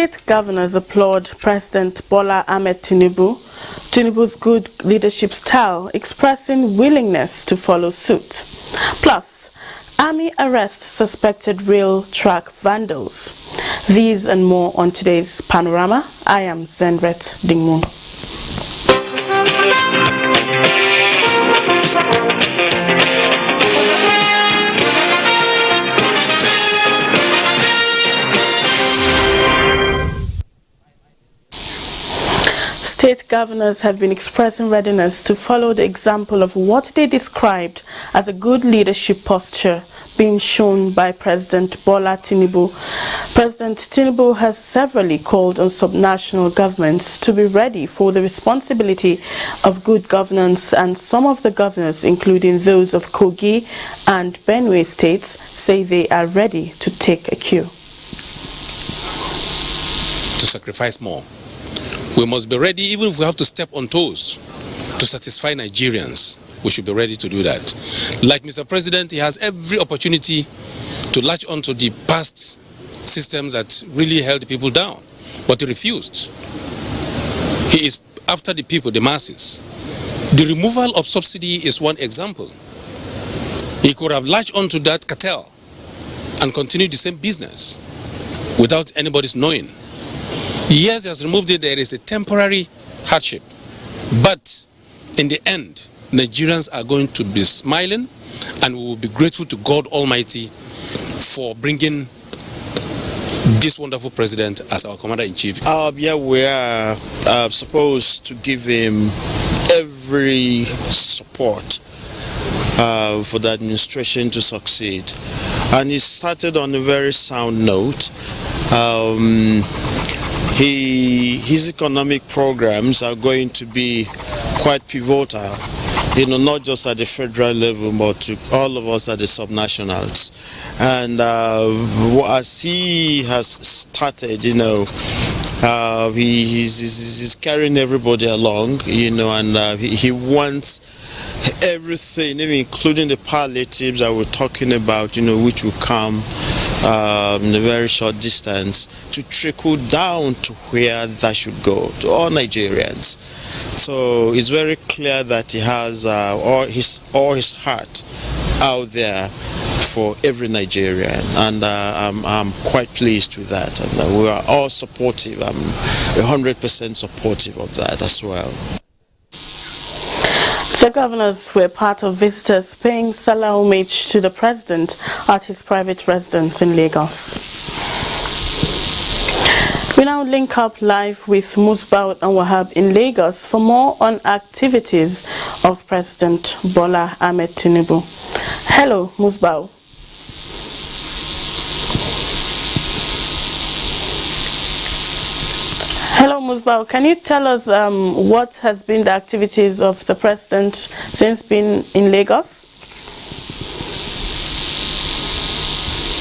State governors applaud President Bola Ahmed Tinubu's good leadership style, expressing willingness to follow suit. Plus, Army arrests suspected rail track vandals. These and more on today's Panorama. I am Zenret Dingmun. State governors have been expressing readiness to follow the example of what they described as a good leadership posture being shown by President Bola Tinubu. President Tinubu has severally called on subnational governments to be ready for the responsibility of good governance, and some of the governors, including those of Kogi and Benue states, say they are ready to take a cue. To sacrifice more. We must be ready, even if we have to step on toes to satisfy Nigerians. We should be ready to do that. Like Mr. President, he has every opportunity to latch onto the past systems that really held people down, but he refused. He is after the people, the masses. The removal of subsidy is one example. He could have latched onto that cartel and continued the same business without anybody's knowing. Yes, he has removed it. There is a temporary hardship. But in the end, Nigerians are going to be smiling, and we will be grateful to God Almighty for bringing this wonderful president as our commander-in-chief. Yeah, we are supposed to give him every support for the administration to succeed. And he started on a very sound note. His economic programs are going to be quite pivotal, not just at the federal level, but to all of us at the subnationals. And as he has started, he's carrying everybody along, and he wants everything, even including the palliatives that we're talking about, which will come in a very short distance, to trickle down to where that should go, to all Nigerians. So it's very clear that he has all his heart out there for every Nigerian, and I'm quite pleased with that, and we are all supportive. I'm 100% supportive of that as well. The governors were part of visitors paying Salah homage to the president at his private residence in Lagos. We now link up live with Musbau and Wahab in Lagos for more on activities of President Bola Ahmed Tinubu. Hello, Musbau. Hello, Musbau. Can you tell us what has been the activities of the president since being in Lagos?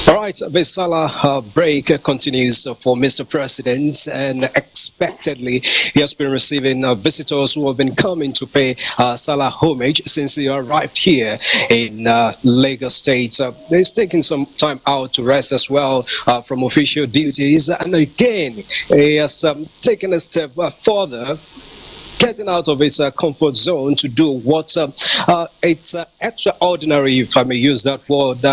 All right, the Salah break continues for Mr. President, and expectedly he has been receiving visitors who have been coming to pay Salah homage since he arrived here in Lagos State. He's taking some time out to rest as well from official duties, and again he has taken a step further, getting out of his comfort zone to do what it's extraordinary, if I may use that word.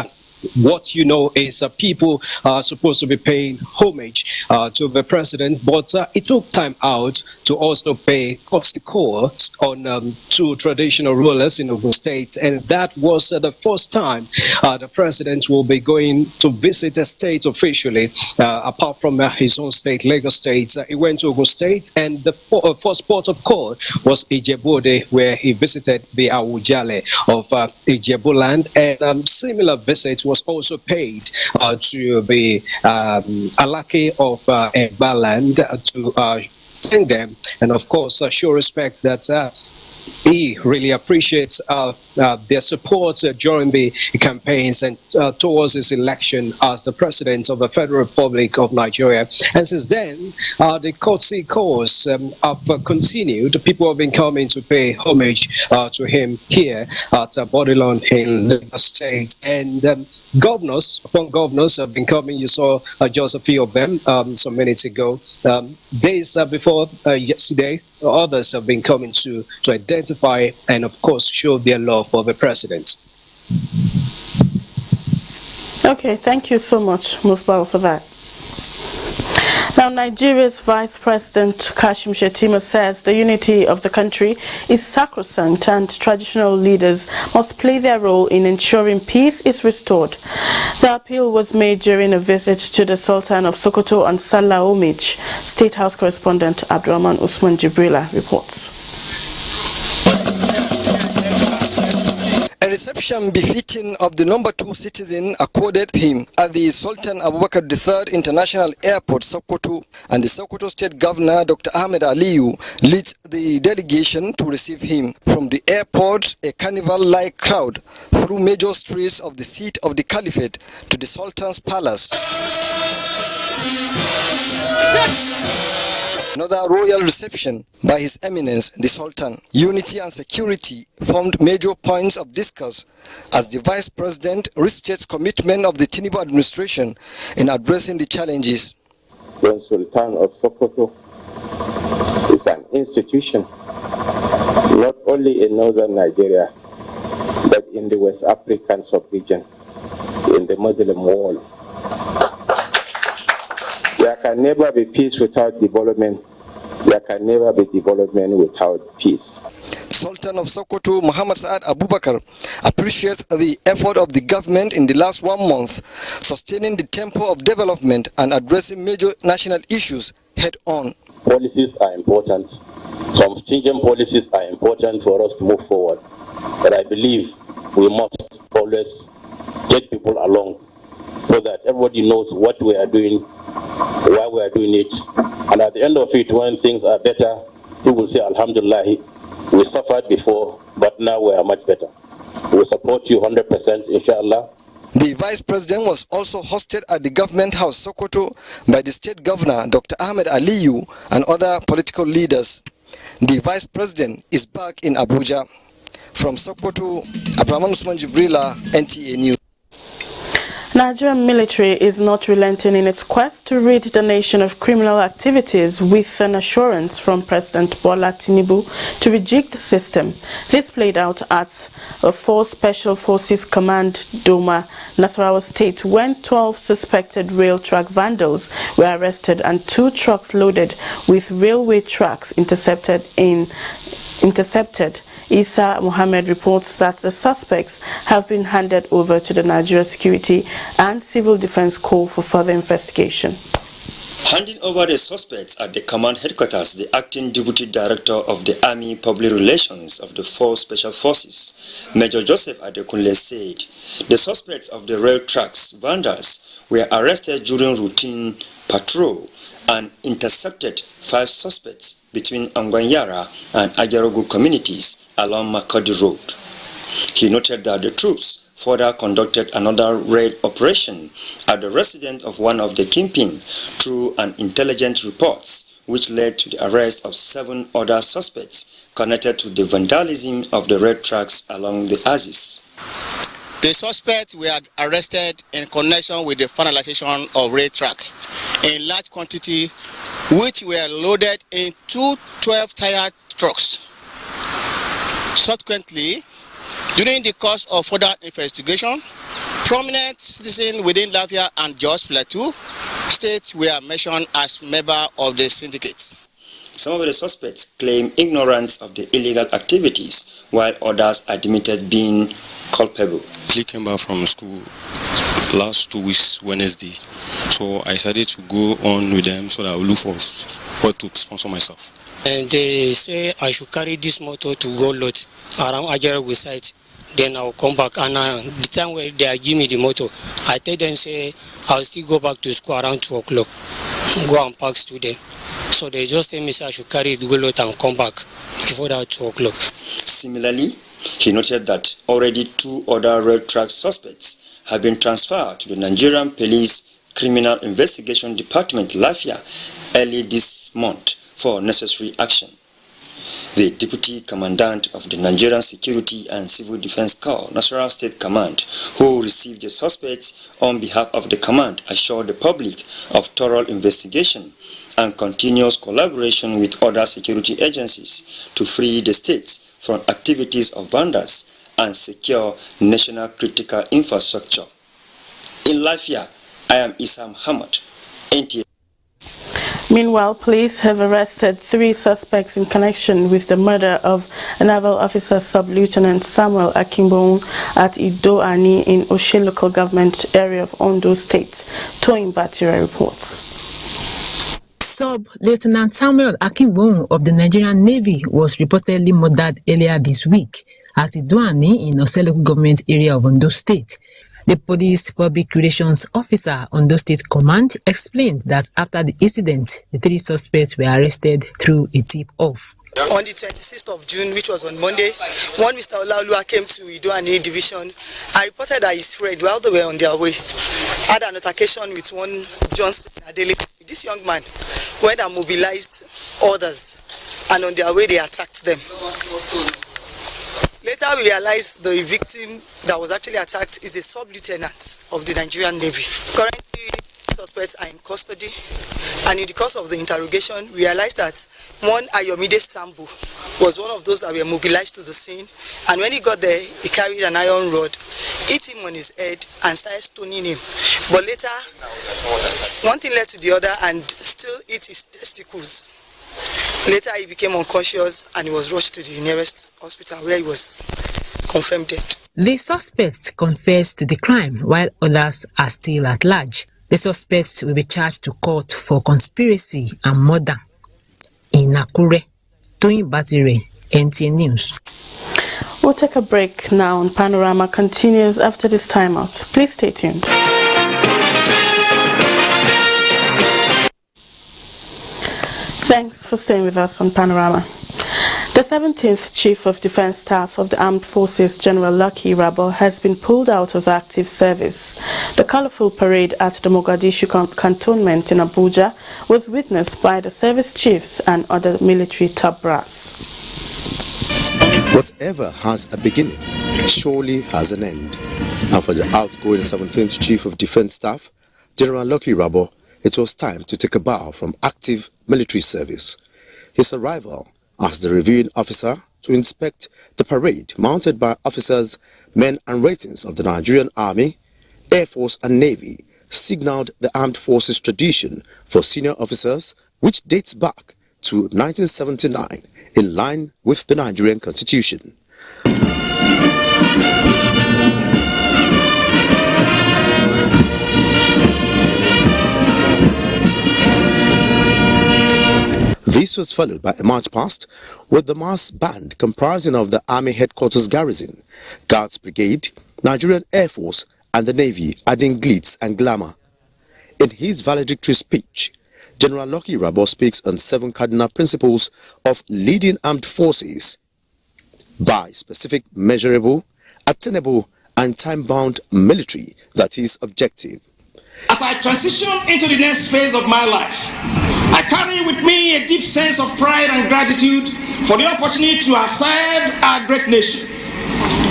What is people are supposed to be paying homage to the president, but it took time out to also pay courtesy calls on two traditional rulers in Ogun State, and that was the first time the president will be going to visit a state officially, apart from his own state, Lagos State. He went to Ogun State, and the first port of call was Ijebu-Ode, where he visited the Awujale of Ijebuland, and similar visits was also paid to the Alake of Egbaland to thank them, and of course show respect that he really appreciates their support during the campaigns and towards his election as the president of the Federal Republic of Nigeria. And since then, the courtesy calls have continued. People have been coming to pay homage to him here at Bodilon in Lagos State. And governors upon governors have been coming. You saw just a few of them some minutes ago. Days before yesterday, others have been coming to identify and, of course, show their love for the president. Okay, thank you so much, Musbao, for that. Now, Nigeria's Vice President Kashim Shettima says the unity of the country is sacrosanct and traditional leaders must play their role in ensuring peace is restored. The appeal was made during a visit to the Sultan of Sokoto on Salah Homage. State House correspondent Abdurrahman Usman Jibrila reports. A reception befitting of the number 2 citizen accorded him at the Sultan Abubakar III International Airport, Sokoto, and the Sokoto State Governor Dr. Ahmed Aliyu leads the delegation to receive him. From the airport, a carnival-like crowd through major streets of the seat of the Caliphate to the Sultan's palace. Another royal reception by His Eminence the Sultan. Unity and security formed major points of discourse as the Vice President restates commitment of the Tinubu administration in addressing the challenges. The Sultan of Sokoto is an institution not only in northern Nigeria but in the West African sub-region, in the Muslim world. There can never be peace without development. There can never be development without peace. Sultan of Sokoto, Muhammad Saad Abubakar, appreciates the effort of the government in the last 1 month, sustaining the tempo of development and addressing major national issues head-on. Policies are important. Some stringent policies are important for us to move forward. But I believe we must always take people along so that everybody knows what we are doing, why we are doing it. And at the end of it, when things are better, people will say, Alhamdulillah, we suffered before, but now we are much better. We support you 100%, inshallah. The Vice President was also hosted at the Government House, Sokoto, by the State Governor, Dr. Ahmed Aliyu, and other political leaders. The Vice President is back in Abuja. From Sokoto, Abdurrahman Usman Jibrila, NTA News. Nigerian military is not relenting in its quest to rid the nation of criminal activities with an assurance from President Bola Tinubu to rejig the system. This played out at a 4 Special Forces Command Doma, Nasarawa State, when 12 suspected rail track vandals were arrested and 2 trucks loaded with railway tracks intercepted. Isa Mohammed reports that the suspects have been handed over to the Nigeria Security and Civil Defense Corps for further investigation. Handing over the suspects at the command headquarters, the acting deputy director of the Army Public Relations of the 4 Special Forces, Major Joseph Adekunle, said the suspects of the rail tracks vandals were arrested during routine patrol and intercepted 5 suspects between Angwanyara and Ajarogu communities along Makodi Road. He noted that the troops further conducted another raid operation at the residence of one of the kingpin through an intelligence reports, which led to the arrest of 7 other suspects connected to the vandalism of the rail tracks along the axis. The suspects were arrested in connection with the finalization of rail track in large quantity, which were loaded in 2 12-tire trucks. Subsequently, during the course of further investigation, prominent citizens within Lafia and Jos Plateau states were mentioned as members of the syndicates. Some of the suspects claim ignorance of the illegal activities, while others admitted being culpable. I came back from school last 2 weeks, Wednesday, so I decided to go on with them so that I will look for what to sponsor myself. And they say I should carry this motor to go load around Ajarogu site. Then I'll come back, and the time where they give me the motor, I tell them say I'll still go back to school around 2 o'clock, go and park student. So they just tell me say I should carry it, go lot and come back before that 2 o'clock. Similarly, he noted that already 2 other road track suspects have been transferred to the Nigerian Police Criminal Investigation Department, Lafia, early this month for necessary action. The Deputy Commandant of the Nigerian Security and Civil Defense Corps, National State Command, who received the suspects on behalf of the command, assured the public of thorough investigation and continuous collaboration with other security agencies to free the states from activities of vandals and secure national critical infrastructure. In Lafia, I am Isam Hamad, NTA. Meanwhile, police have arrested 3 suspects in connection with the murder of Naval Officer Sub-Lieutenant Samuel Akimbon at Ido-Ani in Oshe local government area of Ondo State. Toyin Batira reports. Sub-Lieutenant Samuel Akimbon of the Nigerian Navy was reportedly murdered earlier this week at Ido-Ani in Oshe local government area of Ondo State. The police public relations officer on Ondo State Command explained that after the incident, the 3 suspects were arrested through a tip-off. On the 26th of June, which was on Monday, one Mr. Olaoluwa came to Ido-Ani division and reported that his friend, while they were on their way, had an altercation with one Johnson Adele. This young man went and mobilized others, and on their way they attacked them. Later we realized the victim that was actually attacked is a sub-lieutenant of the Nigerian Navy. Currently, suspects are in custody, and in the course of the interrogation, we realized that one Ayomide Sambu was one of those that were mobilized to the scene, and when he got there, he carried an iron rod, hit him on his head, and started stoning him. But later, one thing led to the other, and still hit his testicles. Later, he became unconscious and he was rushed to the nearest hospital where he was confirmed dead. The suspects confessed to the crime while others are still at large. The suspects will be charged to court for conspiracy and murder. In Akure, Toyin Batire, NTA News. We'll take a break now and Panorama continues after this timeout. Please stay tuned. Thanks for staying with us on Panorama. The 17th Chief of Defense Staff of the Armed Forces, General Lucky Rabo, has been pulled out of active service. The colorful parade at the Mogadishu cantonment in Abuja was witnessed by the service chiefs and other military top brass. Whatever has a beginning surely has an end. And for the outgoing 17th Chief of Defense Staff, General Lucky Rabo, it was time to take a bow from active military service. His arrival as the reviewing officer to inspect the parade mounted by officers, men and ratings of the Nigerian Army, Air Force and Navy signaled the armed forces tradition for senior officers, which dates back to 1979 in line with the Nigerian Constitution. This was followed by a march past with the mass band comprising of the Army Headquarters Garrison, Guards Brigade, Nigerian Air Force and the Navy adding glitz and glamour. In his valedictory speech, General Lucky Rabo speaks on 7 cardinal principles of leading armed forces by specific, measurable, attainable and time-bound military that is objective. As I transition into the next phase of my life, I carry with me a deep sense of pride and gratitude for the opportunity to have served our great nation.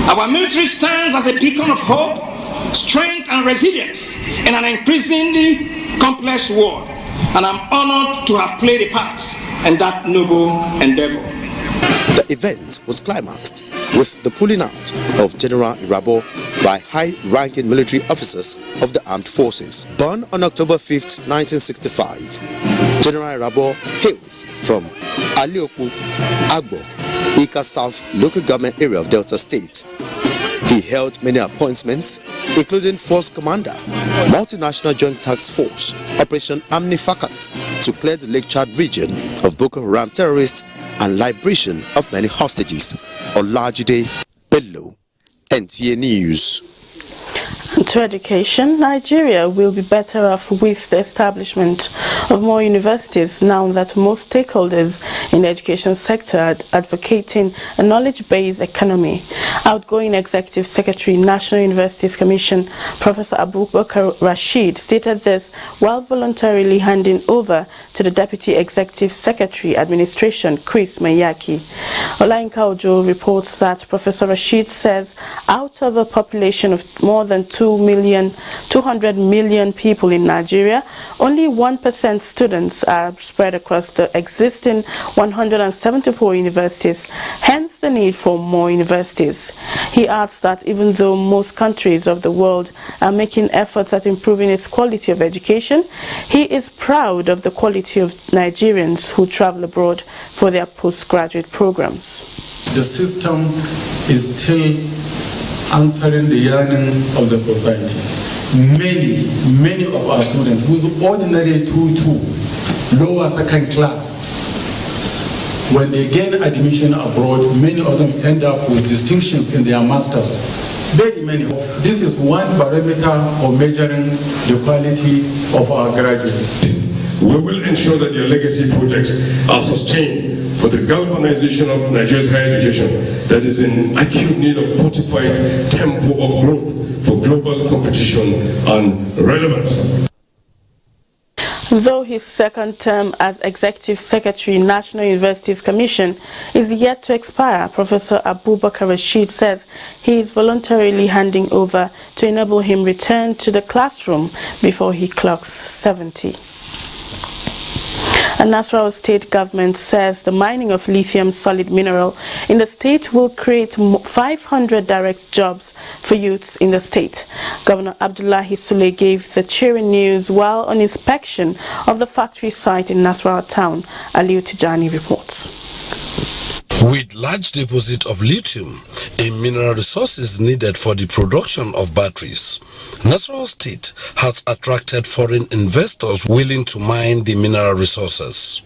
Our military stands as a beacon of hope, strength and resilience in an increasingly complex world, and I'm honored to have played a part in that noble endeavor. The event was climaxed with the pulling out of General Rabo by high-ranking military officers of the armed forces. Born on October 5th, 1965, General Rabo hails from Alioku, Agbo, Ika South local government area of Delta State. He held many appointments, including Force Commander, Multinational Joint Task Force, Operation Amnifacat, to clear the Lake Chad region of Boko Haram terrorists and liberation of many hostages. Olajide Bello, NTA News. To education, Nigeria will be better off with the establishment of more universities now that most stakeholders in the education sector are advocating a knowledge-based economy. Outgoing Executive Secretary, National Universities Commission, Professor Abubakar Rashid, stated this while voluntarily handing over to the Deputy Executive Secretary, Administration, Chris Mayaki. Olainka Ojo reports that Professor Rashid says out of a population of more than 200 million people in Nigeria, only 1% students are spread across the existing 174 universities, hence the need for more universities. He adds that even though most countries of the world are making efforts at improving its quality of education, he is proud of the quality of Nigerians who travel abroad for their postgraduate programs. The system is still answering the yearnings of the society. Many of our students with ordinary 2-2, lower second class, when they gain admission abroad, many of them end up with distinctions in their masters. Very many. This is one parameter of measuring the quality of our graduates. We will ensure that your legacy projects are sustained for the galvanization of Nigeria's higher education that is in acute need of fortified tempo of growth for global competition and relevance. Though his second term as Executive Secretary, National Universities Commission, is yet to expire, Professor Abubakar Rashid says he is voluntarily handing over to enable him return to the classroom before he clocks 70. A Nasarawa state government says the mining of lithium solid mineral in the state will create 500 direct jobs for youths in the state. Governor Abdullahi Sule gave the cheering news while on inspection of the factory site in Nasarawa town. Aliu Tijani reports. With large deposit of lithium in mineral resources needed for the production of batteries, Nasarawa State has attracted foreign investors willing to mine the mineral resources.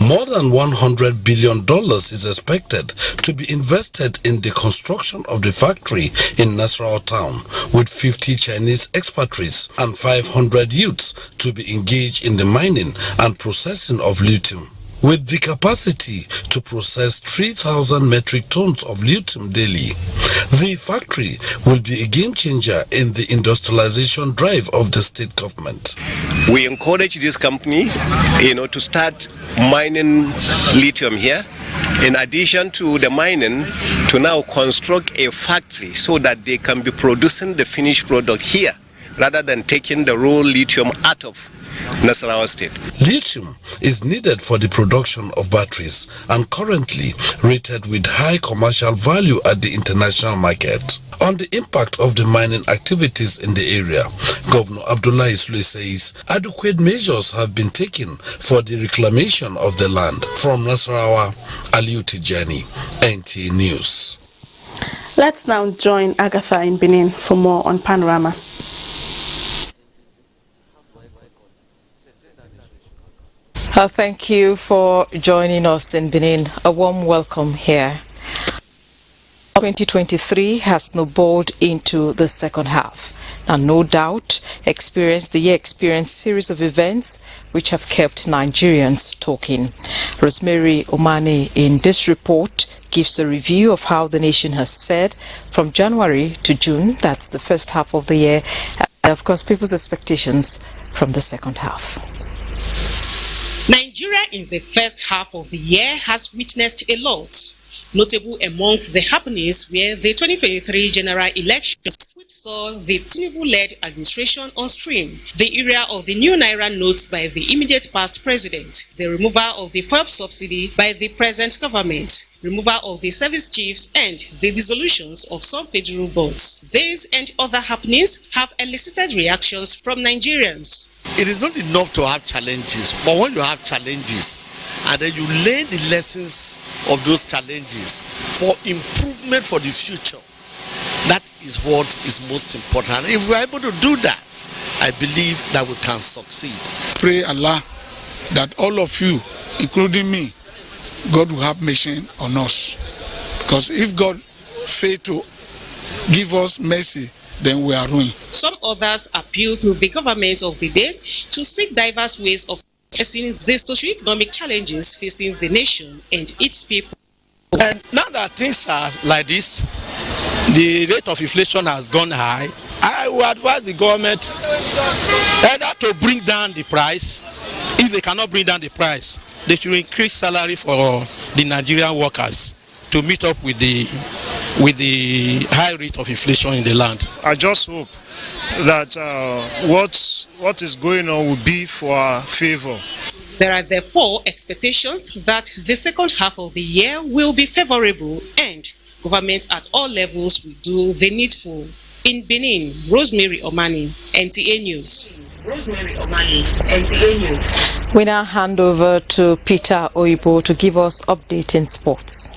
More than $100 billion is expected to be invested in the construction of the factory in Nasarawa town, with 50 Chinese expatriates and 500 youths to be engaged in the mining and processing of lithium. With the capacity to process 3,000 metric tons of lithium daily, the factory will be a game changer in the industrialization drive of the state government. We encourage this company, to start mining lithium here. In addition to the mining, to now construct a factory so that they can be producing the finished product here, rather than taking the raw lithium out of Nasarawa State. Lithium is needed for the production of batteries and currently rated with high commercial value at the international market. On the impact of the mining activities in the area, Governor Abdullahi Sule says adequate measures have been taken for the reclamation of the land. From Nasarawa, Aliu Tijani, NTA News. Let's now join Agatha in Benin for more on Panorama. Thank you for joining us in Benin. A warm welcome here. 2023 has snowballed into the second half. Now, no doubt, the year experienced series of events which have kept Nigerians talking. Rosemary Omane in this report gives a review of how the nation has fared from January to June. That's the first half of the year. And of course, people's expectations from the second half. Nigeria in the first half of the year has witnessed a lot. Notable among the happenings were the 2023 general elections, which saw the Tinubu-led administration on stream, the era of the new Naira notes by the immediate past president, the removal of the fuel subsidy by the present government, removal of the service chiefs, and the dissolutions of some federal boards. These and other happenings have elicited reactions from Nigerians. It is not enough to have challenges, but when you have challenges and then you learn the lessons of those challenges for improvement for the future, that is what is most important. If we are able to do that, I believe that we can succeed. Pray Allah that all of you, including me, God will have mercy on us. Because if God failed to give us mercy, then we are ruined. Some others appeal to the government of the day to seek diverse ways of addressing the socio-economic challenges facing the nation and its people. And now that things are like this, the rate of inflation has gone high. I would advise the government either to bring down the price. If they cannot bring down the price, they should increase salary for the Nigerian workers to meet up with the high rate of inflation in the land. I just hope that what is going on will be for our favor. There are therefore expectations that the second half of the year will be favorable and government at all levels will do the needful. In Benin, Rosemary Omani, NTA News. Rosemary Omani, NTA News. We now hand over to Peter Oibo to give us update in sports.